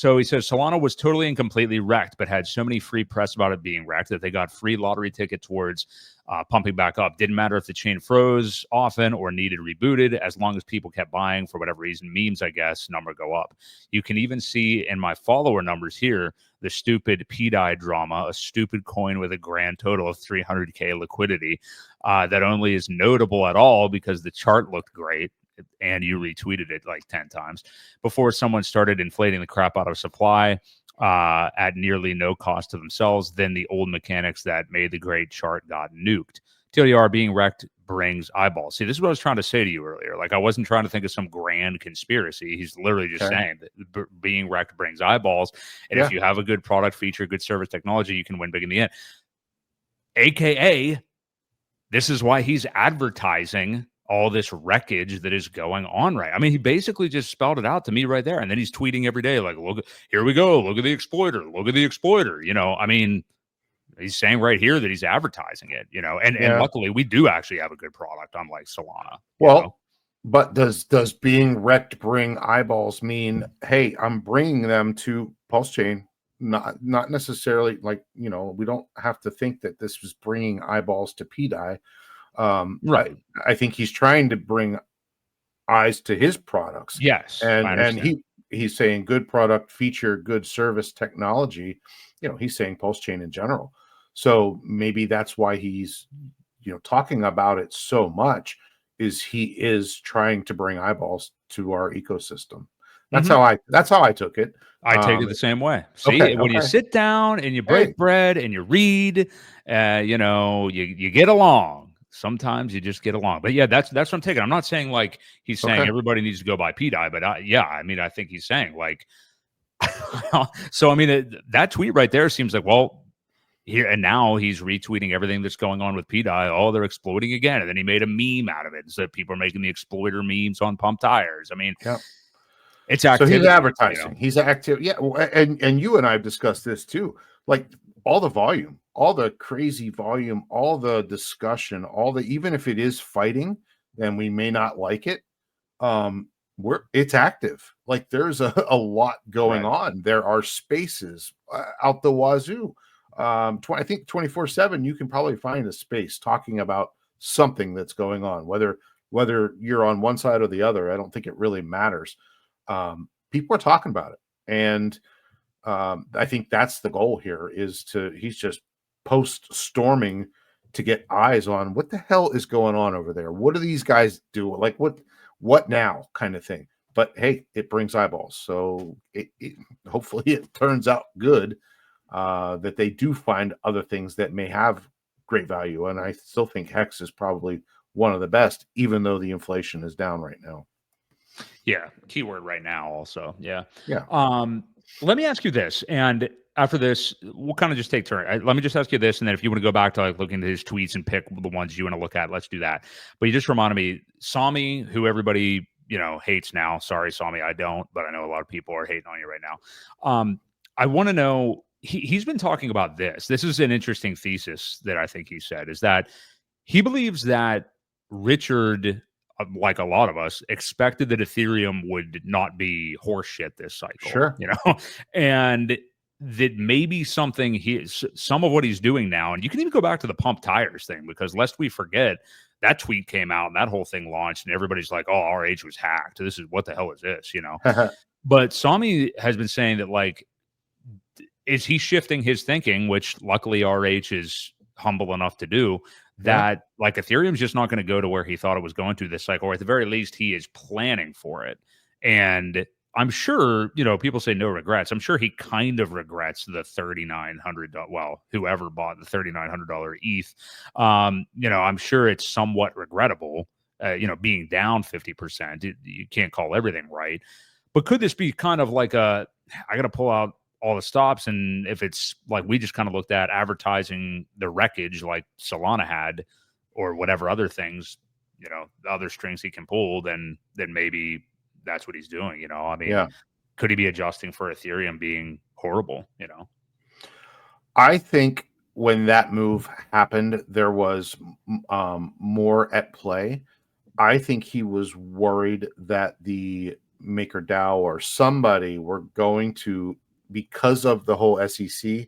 So he says Solana was totally and completely wrecked, but had so many free press about it being wrecked that they got free lottery ticket towards pumping back up. Didn't matter if the chain froze often or needed rebooted, as long as people kept buying for whatever reason, memes, I guess, number go up. You can even see in my follower numbers here, the stupid pDAI drama, a stupid coin with a grand total of 300K liquidity that only is notable at all because the chart looked great. And you retweeted it like 10 times before someone started inflating the crap out of supply at nearly no cost to themselves. Then the old mechanics that made the great chart got nuked. TLDR, being wrecked brings eyeballs. See, this is what I was trying to say to you earlier. Like, I wasn't trying to think of some grand conspiracy. He's literally just saying that being wrecked brings eyeballs. And if you have a good product, feature, good service, technology, you can win big in the end. AKA, this is why he's advertising all this wreckage that is going on right. I mean, he basically just spelled it out to me right there. And then he's tweeting every day, like, look, here we go. Look at the exploiter. Look at the exploiter. You know, I mean, he's saying right here that he's advertising it, you know, and luckily we do actually have a good product, unlike Solana. Well, but does being wrecked bring eyeballs mean, hey, I'm bringing them to PulseChain? Not necessarily, like, you know, we don't have to think that this was bringing eyeballs to pDAI. Right. I think he's trying to bring eyes to his products. Yes. And he's saying good product, feature, good service, technology. You know, he's saying PulseChain in general. So maybe that's why he's, you know, talking about it so much, is he is trying to bring eyeballs to our ecosystem. That's how I took it. I take it the same way. See, when you sit down and you break bread and you read, you know, you get along. Sometimes you just get along. But yeah, that's what I'm taking. I'm not saying like he's saying everybody needs to go buy pDAI, but I mean, I think he's saying like, so I mean, that tweet right there seems like, well, here and now he's retweeting everything that's going on with pDAI. Oh, they're exploding again. And then he made a meme out of it. So people are making the exploiter memes on pump tires. I mean, it's activity. So he's advertising. You know? He's active. Yeah. And you and I have discussed this too. Like all the volume, all the crazy volume, all the discussion, even if it is fighting, then we may not like it. It's active. Like there's a lot going on. There are spaces out the wazoo. I think 24/7, you can probably find a space talking about something that's going on, whether you're on one side or the other. I don't think it really matters. People are talking about it. And I think that's the goal here, he's just storming to get eyes on what the hell is going on over there. What do these guys do? Like what now kind of thing. But hey, it brings eyeballs. So hopefully it turns out good, that they do find other things that may have great value. And I still think Hex is probably one of the best, even though the inflation is down right now. Yeah. Keyword right now also. Yeah. Yeah. Let me ask you this, and after this, we'll kind of just take turn. Let me just ask you this, and then if you want to go back to like looking at his tweets and pick the ones you want to look at, let's do that. But you just reminded me, Sami, who everybody, you know, hates now. Sorry, Sami, I don't, but I know a lot of people are hating on you right now. I want to know, he's been talking about this. This is an interesting thesis that I think he said, is that he believes that Richard, like a lot of us, expected that Ethereum would not be horseshit this cycle. Sure. You know, and that maybe some of what he's doing now, and you can even go back to the pump tires thing, because lest we forget, that tweet came out and that whole thing launched and everybody's like, oh, RH was hacked. This is, what the hell is this? You know, but Sami has been saying that, like, is he shifting his thinking, which luckily RH is humble enough to do, that like Ethereum's just not going to go to where he thought it was going to this cycle, or at the very least he is planning for it. And I'm sure, you know, people say no regrets. I'm sure he kind of regrets the $3,900. Well, whoever bought the $3,900 ETH, you know, I'm sure it's somewhat regrettable, you know, being down 50%. You can't call everything right. But could this be kind of like I got to pull out all the stops, and if it's like we just kind of looked at advertising the wreckage like Solana had, or whatever other things, you know, the other strings he can pull, then maybe that's what he's doing. You know, I mean, could he be adjusting for Ethereum being horrible? You know, I think when that move happened, there was more at play. I think he was worried that the MakerDAO or somebody were going to, because of the whole SEC,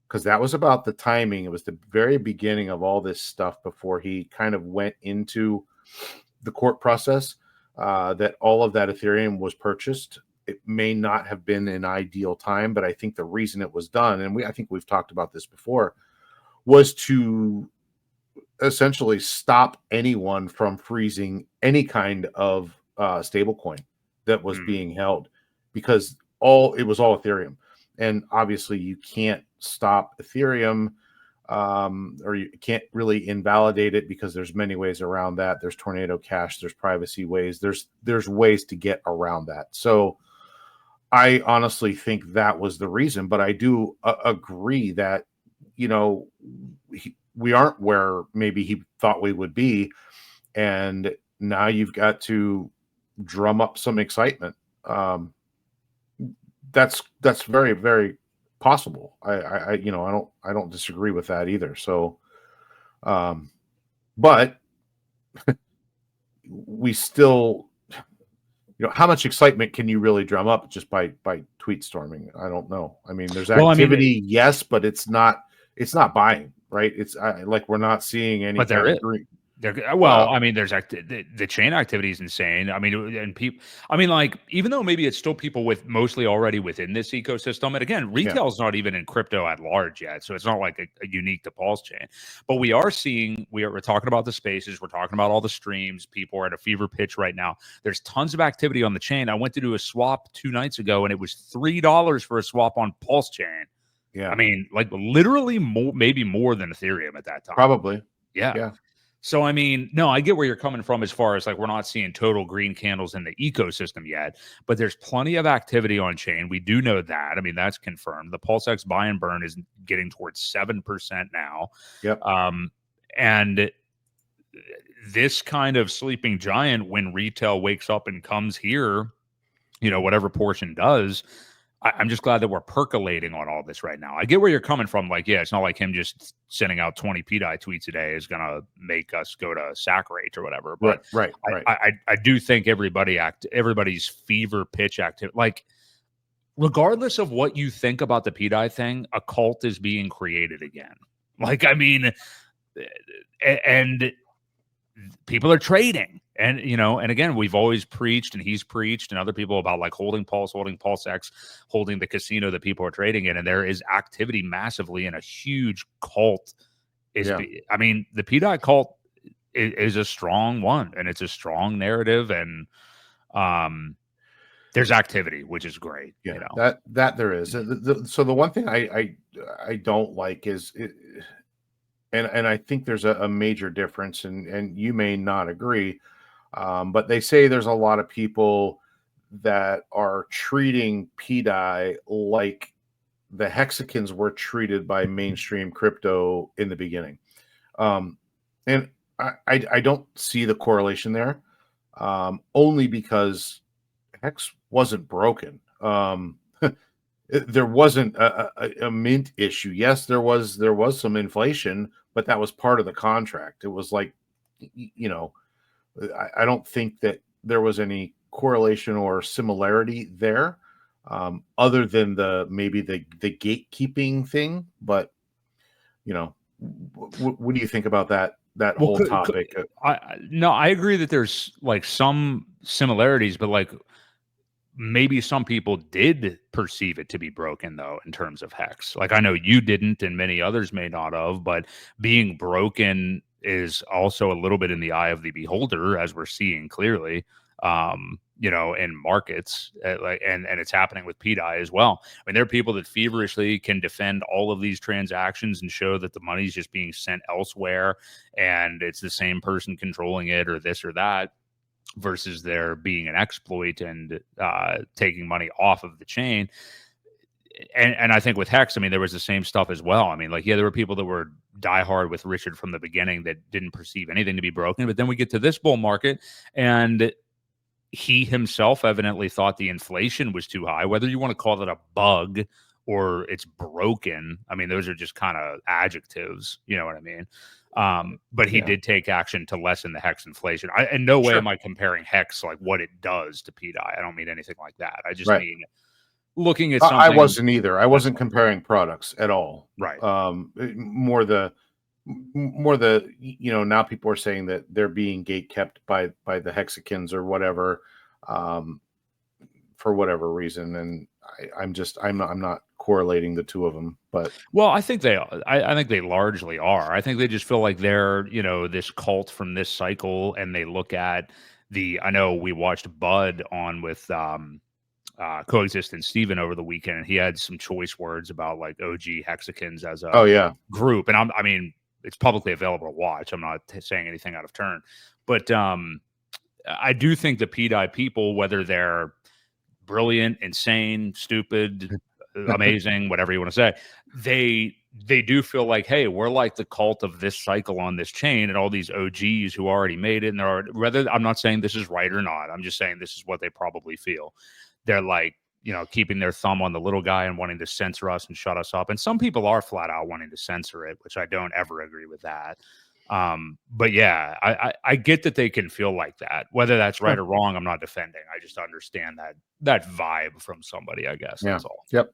because that was about the timing. It was the very beginning of all this stuff before he kind of went into the court process, that all of that Ethereum was purchased. It may not have been an ideal time, but I think the reason it was done, and I think we've talked about this before, was to essentially stop anyone from freezing any kind of stable coin that was being held, because it was all Ethereum. And obviously you can't stop Ethereum, or you can't really invalidate it, because there's many ways around that. There's Tornado Cash, there's privacy ways, there's ways to get around that. So I honestly think that was the reason, but I do agree that, you know, we aren't where maybe he thought we would be, and now you've got to drum up some excitement. That's very, very possible. I you know, I don't disagree with that either. So, but we still, you know, how much excitement can you really drum up just by tweet storming? I don't know. I mean, there's activity, yes, but it's not buying, right? It's like we're not seeing any. But there is. Well, I mean, there's the chain activity is insane. I mean, and people, I mean, like, even though maybe it's still people with mostly already within this ecosystem, and again, retail is not even in crypto at large yet, so it's not like a unique to PulseChain. But we are seeing, we're talking about the spaces, we're talking about all the streams. People are at a fever pitch right now. There's tons of activity on the chain. I went to do a swap 2 nights ago, and it was $3 for a swap on PulseChain. Yeah, I mean, like literally more, maybe more than Ethereum at that time. Probably, yeah. So, I mean, no, I get where you're coming from as far as like we're not seeing total green candles in the ecosystem yet, but there's plenty of activity on chain. We do know that. I mean, that's confirmed. The PulseX buy and burn is getting towards 7% now. Yep. And this kind of sleeping giant, when retail wakes up and comes here, you know, whatever portion does, I'm just glad that we're percolating on all this right now. I get where you're coming from. Like, yeah, it's not like him just sending out 20 pDAI tweets a day is going to make us go to sack rate or whatever. But right. I do think everybody's fever pitch active, like, regardless of what you think about the pDAI thing, a cult is being created again. Like, I mean, and people are trading. And, you know, and again, we've always preached, and he's preached, and other people, about like holding PulseX, holding the casino that people are trading in. And there is activity massively, and a huge cult I mean, the pDAI cult is a strong one, and it's a strong narrative, and there's activity, which is great. Yeah, you know? that there is. So the one thing I don't like is and I think there's a major difference, and you may not agree. But they say there's a lot of people that are treating pDAI like the hexagons were treated by mainstream crypto in the beginning. And I don't see the correlation there, only because Hex wasn't broken. There wasn't a mint issue. Yes, there was some inflation, but that was part of the contract. It was like, you know, I don't think that there was any correlation or similarity there, other than maybe the gatekeeping thing. But, you know, what do you think about that whole topic? I agree that there's like some similarities, but like maybe some people did perceive it to be broken, though, in terms of Hex. Like, I know you didn't, and many others may not have, but being broken is also a little bit in the eye of the beholder, as we're seeing clearly, you know, in markets, and it's happening with pDAI as well. I mean, there are people that feverishly can defend all of these transactions and show that the money's just being sent elsewhere, and it's the same person controlling it, or this or that, versus there being an exploit and taking money off of the chain. And I think with Hex, I mean, there was the same stuff as well. I mean, like, yeah, there were people that were diehard with Richard from the beginning that didn't perceive anything to be broken. But then we get to this bull market, and he himself evidently thought the inflation was too high. Whether you want to call it a bug or it's broken, I mean, those are just kind of adjectives. You know what I mean? But he Yeah. did take action to lessen the hex inflation. In no way Sure. am I comparing hex, like what it does to pDAI. I don't mean anything like that. I just Right. mean looking at I something. wasn't either. I That's wasn't comparing products at all. right. More the now people are saying that they're being gate kept by the hexagons or whatever, for whatever reason, and I'm not correlating the two of them, but Well, I think I think they largely are. I think they just feel like they're, this cult from this cycle, and they look at I know we watched Bud on with Coexist and Steven over the weekend, and he had some choice words about like OG hexagons as a oh yeah, group. And I mean, it's publicly available to watch. I'm not saying anything out of turn, but I do think the pDAI people, whether they're brilliant, insane, stupid, amazing, whatever you want to say, they do feel like, hey, we're like the cult of this cycle on this chain, and all these OGs who already made it. And I'm not saying this is right or not. I'm just saying this is what they probably feel. They're like, keeping their thumb on the little guy and wanting to censor us and shut us up. And some people are flat out wanting to censor it, which I don't ever agree with that. But yeah, I get that they can feel like that. Whether that's right or wrong, I'm not defending. I just understand that vibe from somebody, I guess. Yeah. That's all. Yep.